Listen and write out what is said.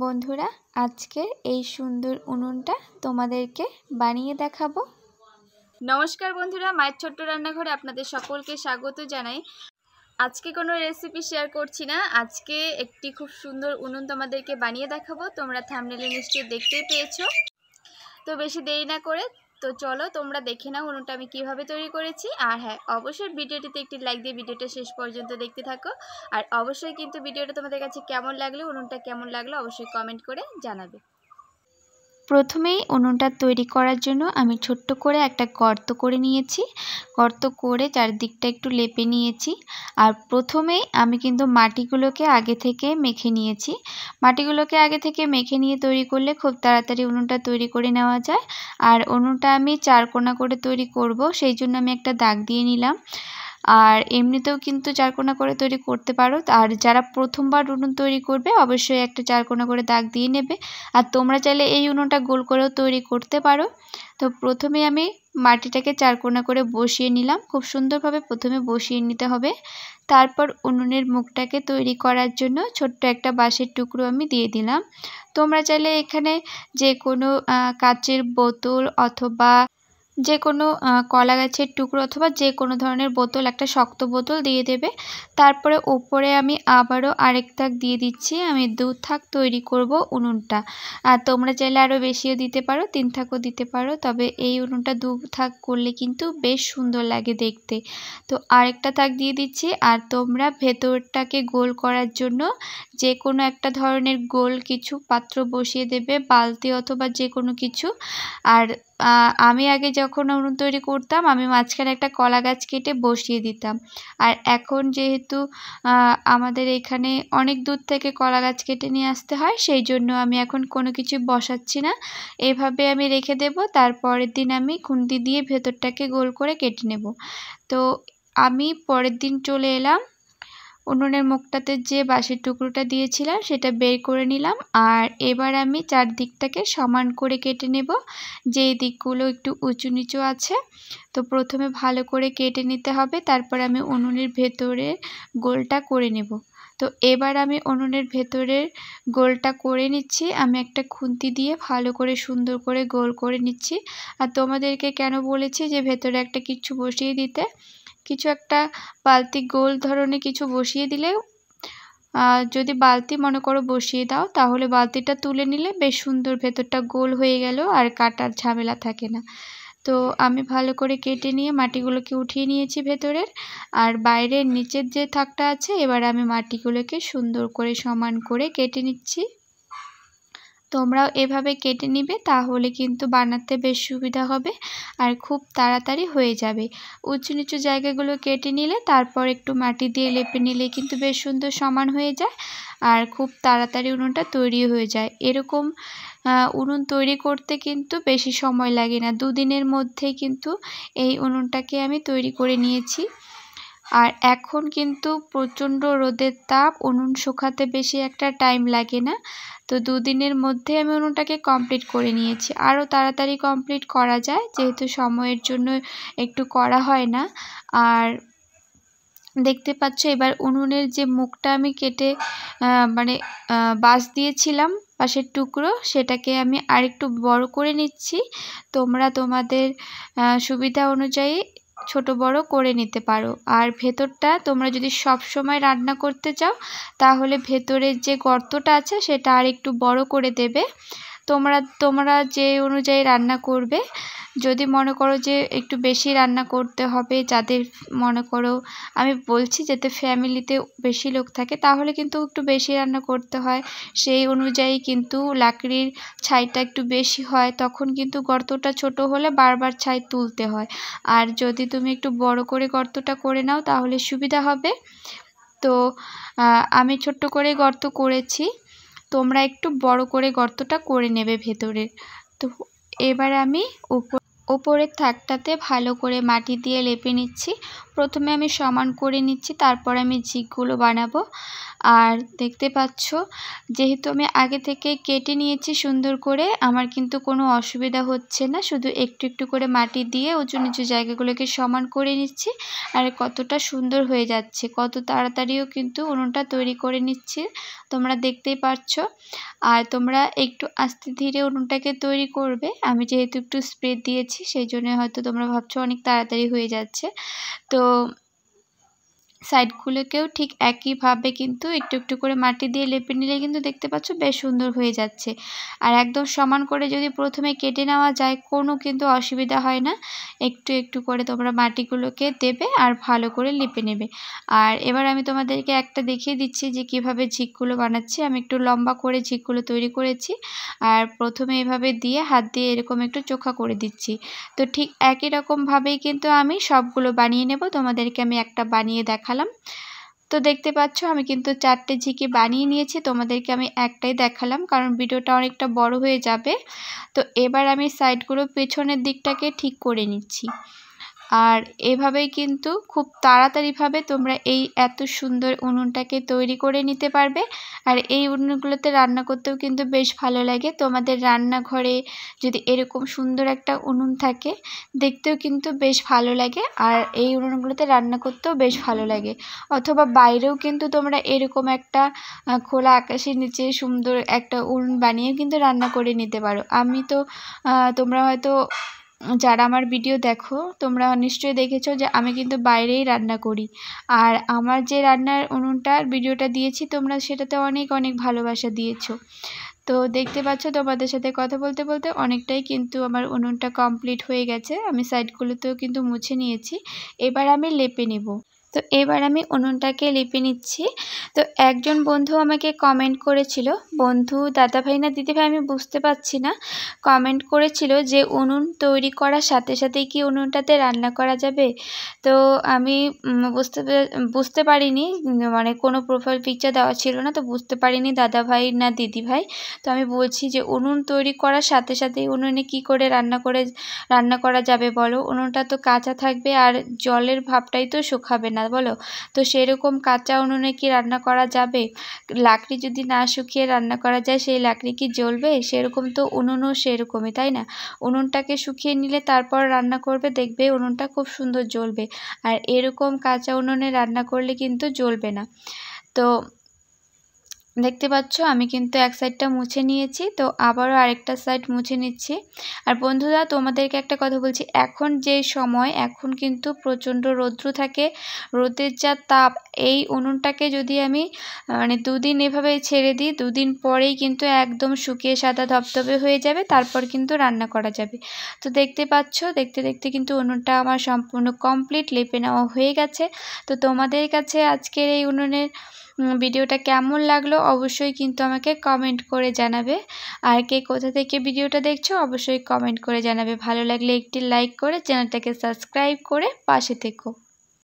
বন্ধুরা, আজকে এই সুন্দর উনুনটা তোমাদেরকে বানিয়ে দেখাবো। নমস্কার বন্ধুরা, মায়ের ছোট্ট রান্নাঘরে আপনাদের সকলকে স্বাগত জানাই। আজকে কোনো রেসিপি শেয়ার করছি না, আজকে একটি খুব সুন্দর উনুন তোমাদেরকে বানিয়ে দেখাবো। তোমরা থাম্বনেলে নিশ্চয়ই দেখতেই পেয়েছো। তো বেশি দেরি না করে তো চলো তোমরা দেখে নাও উনুনটা আমি কিভাবে তৈরি করেছি। আর হ্যাঁ, অবশ্যই ভিডিওটিতে একটি লাইক দিয়ে ভিডিওটা শেষ পর্যন্ত দেখতে থাকো। আর অবশ্যই কিন্তু ভিডিওটা তোমাদের কাছে কেমন লাগলো, উনুনটা কেমন লাগলো অবশ্যই কমেন্ট করে জানাবে। প্রথমেই উনুনটা তৈরি করার জন্য আমি ছোট্ট করে একটা গর্ত করে নিয়েছি। গর্ত করে চারদিকটা একটু লেপে নিয়েছি। আর প্রথমেই আমি কিন্তু মাটিগুলোকে আগে থেকে মেখে নিয়েছি। মাটিগুলোকে আগে থেকে মেখে নিয়ে তৈরি করলে খুব তাড়াতাড়ি উনুনটা তৈরি করে নেওয়া যায়। আর উনুনটা আমি চারকোনা করে তৈরি করব, সেই জন্য আমি একটা দাগ দিয়ে নিলাম। আর এমনিতেও কিন্তু চারকোনা করে তৈরি করতে পারো। আর যারা প্রথমবার উনুন তৈরি করবে অবশ্যই একটা চারকোনা করে দাগ দিয়ে নেবে। আর তোমরা চাইলে এই উনুনটা গোল করেও তৈরি করতে পারো। তো প্রথমে আমি মাটিটাকে চারকোনা করে বসিয়ে নিলাম। খুব সুন্দরভাবে প্রথমে বসিয়ে নিতে হবে। তারপর উনুনের মুখটাকে তৈরি করার জন্য ছোট্ট একটা বাঁশের টুকরো আমি দিয়ে দিলাম। তোমরা চাইলে এখানে যে কোনো কাচের বোতল অথবা যে কোনো কলা গাছের টুকরো অথবা যে কোনো ধরনের বোতল, একটা শক্ত বোতল দিয়ে দেবে। তারপরে ওপরে আমি আবারও আরেক থাক দিয়ে দিচ্ছি। আমি 2 থাক তৈরি করব উনুনটা। আর তোমরা চাইলে আরও বেশিও দিতে পারো, 3 থাকও দিতে পারো। তবে এই উনুনটা 2 থাক করলে কিন্তু বেশ সুন্দর লাগে দেখতে। তো আরেকটা থাক দিয়ে দিচ্ছি। আর তোমরা ভেতরটাকে গোল করার জন্য যে কোনো একটা ধরনের গোল কিছু পাত্র বসিয়ে দেবে, বালতি অথবা যে কোনো কিছু। আর আমি আগে যখন উনুন তৈরি করতাম আমি মাঝখানে একটা কলা গাছ কেটে বসিয়ে দিতাম। আর এখন যেহেতু আমাদের এখানে অনেক দূর থেকে কলা গাছ কেটে নিয়ে আসতে হয়, সেই জন্য আমি এখন কোনো কিছু বসাচ্ছি না, এভাবে আমি রেখে দেব। তারপরের দিন আমি খুন্তি দিয়ে ভেতরটাকে গোল করে কেটে নেব। তো আমি পরের দিন চলে এলাম, উনুনের মুখটাতে যে বাঁশের টুকরোটা দিয়েছিলাম সেটা বের করে নিলাম। আর এবার আমি চারদিকটাকে সমান করে কেটে নেব, যেই দিকগুলো একটু উঁচু নিচু আছে। তো প্রথমে ভালো করে কেটে নিতে হবে, তারপর আমি উনুনের ভেতরে গোলটা করে নেব। তো এবার আমি উনুনের ভেতরের গোলটা করে নিচ্ছি। আমি একটা খুন্তি দিয়ে ভালো করে সুন্দর করে গোল করে নিচ্ছি। আর তোমাদেরকে কেন বলেছি যে ভেতরে একটা কিছু বসিয়ে দিতে, কিছু একটা বালতি গোল ধরনের কিছু বসিয়ে দিলে, যদি বালতি মনে করো বসিয়ে দাও, তাহলে বালতিটা তুলে নিলে বেশ সুন্দর ভেতরটা গোল হয়ে গেল আর কাটার ঝামেলা থাকে না। তো আমি ভালো করে কেটে নিয়ে মাটিগুলোকে উঠিয়ে নিয়েছি ভেতরের। আর বাইরের নিচের যে থাকটা আছে এবার আমি মাটিগুলোকে সুন্দর করে সমান করে কেটে নিচ্ছি। তোমরাও এভাবে কেটে নিবে, তাহলে কিন্তু বানাতে বেশ সুবিধা হবে আর খুব তাড়াতাড়ি হয়ে যাবে। উঁচু নিচু জায়গাগুলো কেটে নিলে তারপর একটু মাটি দিয়ে লেপে নিলে কিন্তু বেশ সুন্দর সমান হয়ে যায় আর খুব তাড়াতাড়ি উনুনটা তৈরি হয়ে যায়। এরকম উনুন তৈরি করতে কিন্তু বেশি সময় লাগে না, 2 দিনের মধ্যেই কিন্তু এই উনুনটাকে আমি তৈরি করে নিয়েছি। আর এখন কিন্তু প্রচণ্ড রোদের তাপ, উনুন শুকাতে বেশি একটা টাইম লাগে না। তো 2 দিনের মধ্যে আমি উনুনটাকে কমপ্লিট করে নিয়েছি। আরও তাড়াতাড়ি কমপ্লিট করা যায়, যেহেতু সময়ের জন্য একটু করা হয় না। আর দেখতে পাচ্ছ এবার উনুনের যে মুখটা আমি কেটে বাঁশ দিয়েছিলাম, বাঁশের টুকরো, সেটাকে আমি আরেকটু বড় করে নিচ্ছি। তোমরা তোমাদের সুবিধা অনুযায়ী ছোট বড় করে নিতে পারো। আর ভেতরটা তোমরা যদি সব সময় রান্না করতে চাও তাহলে ভেতরের যে গর্তটা আছে সেটা আর একটু বড় করে দেবে। তোমরা যে অনুযায়ী রান্না করবে, যদি মনে করো যে একটু বেশি রান্না করতে হবে, যাদের মনে করো, আমি বলছি যাতে ফ্যামিলিতে বেশি লোক থাকে, তাহলে কিন্তু একটু বেশি রান্না করতে হয়। সেই অনুযায়ী কিন্তু লাকড়ির ছাইটা একটু বেশি হয়, তখন কিন্তু গর্তটা ছোট হলে বারবার ছাই তুলতে হয়। আর যদি তুমি একটু বড় করে গর্তটা করে নাও তাহলে সুবিধা হবে। তো আমি ছোট্ট করে গর্ত করেছি, তোমরা একটু বড় করে গর্তটা করে নেবে ভেতরের। তো এবার আমি ওপরের থাকটাতে ভালো করে মাটি দিয়ে লেপে নিচ্ছি। প্রথমে আমি সমান করে নিচ্ছি, তারপর আমি ঝিকগুলো বানাবো। আর দেখতে পাচ্ছ যেহেতু আমি আগে থেকে কেটে নিয়েছি সুন্দর করে, আমার কিন্তু কোনো অসুবিধা হচ্ছে না। শুধু একটু একটু করে মাটি দিয়ে উঁচু নিচু জায়গাগুলোকে সমান করে নিচ্ছি। আর কতটা সুন্দর হয়ে যাচ্ছে, কত তাড়াতাড়িও কিন্তু উনুনটা তৈরি করে নিচ্ছি, তোমরা দেখতেই পাচ্ছ। আর তোমরা একটু আস্তে ধীরে উনুনটাকে তৈরি করবে। আমি যেহেতু একটু স্প্রে দিয়েছি সেই জন্য হয়তো তোমরা ভাবছো অনেক তাড়াতাড়ি হয়ে যাচ্ছে। তো সাইডগুলোকেও ঠিক একইভাবে কিন্তু একটু একটু করে মাটি দিয়ে লেপে নিলে কিন্তু দেখতে পাচ্ছ বেশ সুন্দর হয়ে যাচ্ছে। আর একদম সমান করে যদি প্রথমে কেটে নেওয়া যায় কোনো কিন্তু অসুবিধা হয় না। একটু একটু করে তোমরা মাটিগুলোকে দেবে আর ভালো করে লেপে নেবে। আর এবার আমি তোমাদেরকে একটা দেখিয়ে দিচ্ছি যে কিভাবে ঝিকগুলো বানাচ্ছি। আমি একটু লম্বা করে ঝিকগুলো তৈরি করেছি আর প্রথমে এভাবে দিয়ে হাত দিয়ে এরকম একটু চোখা করে দিচ্ছি। তো ঠিক একই রকমভাবেই কিন্তু আমি সবগুলো বানিয়ে নেব। তোমাদেরকে আমি একটা বানিয়ে দেখালাম। তো দেখতে পাচ্ছ আমি কিন্তু 4টে ঝিকি বানিয়ে নিয়েছি, তোমাদেরকে আমি একটাই দেখালাম কারণ ভিডিওটা অনেকটা বড় হয়ে যাবে। তো এবার আমি সাইডগুলো পেছনের দিকটাকে ঠিক করে নিচ্ছি। আর এভাবেই কিন্তু খুব তাড়াতাড়িভাবে তোমরা এই এত সুন্দর উনুনটাকে তৈরি করে নিতে পারবে। আর এই উনুনগুলোতে রান্না করতেও কিন্তু বেশ ভালো লাগে। তোমাদের রান্নাঘরে যদি এরকম সুন্দর একটা উনুন থাকে দেখতেও কিন্তু বেশ ভালো লাগে, আর এই উনুনগুলোতে রান্না করতেও বেশ ভালো লাগে। অথবা বাইরেও কিন্তু তোমরা এরকম একটা খোলা আকাশের নিচে সুন্দর একটা উনুন বানিয়ে কিন্তু রান্না করে নিতে পারো। আমি তো তোমরা হয়তো যারা আমার ভিডিও দেখো তোমরা নিশ্চয়ই দেখেছো যে আমি কিন্তু বাইরেই রান্না করি। আর আমার যে রান্নার উনুনটার ভিডিওটা দিয়েছি তোমরা সেটাতে অনেক অনেক ভালোবাসা দিয়েছো। তো দেখতে পাচ্ছ তোমাদের সাথে কথা বলতে বলতে অনেকটাই কিন্তু আমার উনুনটা কমপ্লিট হয়ে গেছে। আমি সাইডগুলোতেও কিন্তু মুছে নিয়েছি, এবার আমি লেপে নেব। তো এবার আমি উনুনটাকে লেপে নিচ্ছি। তো একজন বন্ধু আমাকে কমেন্ট করেছিল, বন্ধু দাদাভাই না দিদিভাই আমি বুঝতে পারছি না, কমেন্ট করেছিল যে উনুন তৈরি করার সাথে সাথেই কি উনুনটাতে রান্না করা যাবে। তো আমি বুঝতে পারিনি, মানে কোনো প্রোফাইল পিকচার দেওয়া ছিল না, তো বুঝতে পারিনি দাদাভাই না দিদিভাই। তো আমি বলছি যে উনুন তৈরি করার সাথে সাথেই উনুনে কি করে রান্না করা যাবে বলো? উনুনটা তো কাঁচা থাকবে আর জলের ভাবটাই তো শুকাবে না বলো? তো সেরকম কাঁচা উনুনে কি রান্না করা যাবে? লাকড়ি যদি না শুকিয়ে রান্না করা যায় সেই লাকড়ি কি জ্বলবে? সেরকম তো উনুনও সেরকমই, তাই না? উনুনটাকে শুকিয়ে নিলে তারপর রান্না করবে, দেখবে উনুনটা খুব সুন্দর জ্বলবে। আর এরকম কাঁচা উনুনে রান্না করলে কিন্তু জ্বলবে না। তো দেখতে পাচ্ছ আমি কিন্তু এক সাইডটা মুছে নিয়েছি, তো আবারও আরেকটা সাইড মুছে নিচ্ছি। আর বন্ধুরা তোমাদেরকে একটা কথা বলছি, এখন যে সময় এখন কিন্তু প্রচণ্ড রৌদ্র থাকে, রোদের যা তাপ, এই উনুনটাকে যদি আমি মানে 2 দিন এভাবে ছেড়ে দিই 2 দিন পরেই কিন্তু একদম শুকিয়ে সাদা ধবধবে হয়ে যাবে, তারপর কিন্তু রান্না করা যাবে। তো দেখতে পাচ্ছ দেখতে দেখতে কিন্তু উনুনটা আমার সম্পূর্ণ কমপ্লিট লেপে নেওয়া হয়ে গেছে। তো তোমাদের কাছে আজকের এই উনুনের ভিডিওটা কেমন লাগলো অবশ্যই কিন্তু আমাকে কমেন্ট করে জানাবে। আর কে কোথা থেকে ভিডিওটা দেখছো অবশ্যই কমেন্ট করে জানাবে। ভালো লাগলে একটি লাইক করে চ্যানেলটাকে সাবস্ক্রাইব করে পাশে থেকো।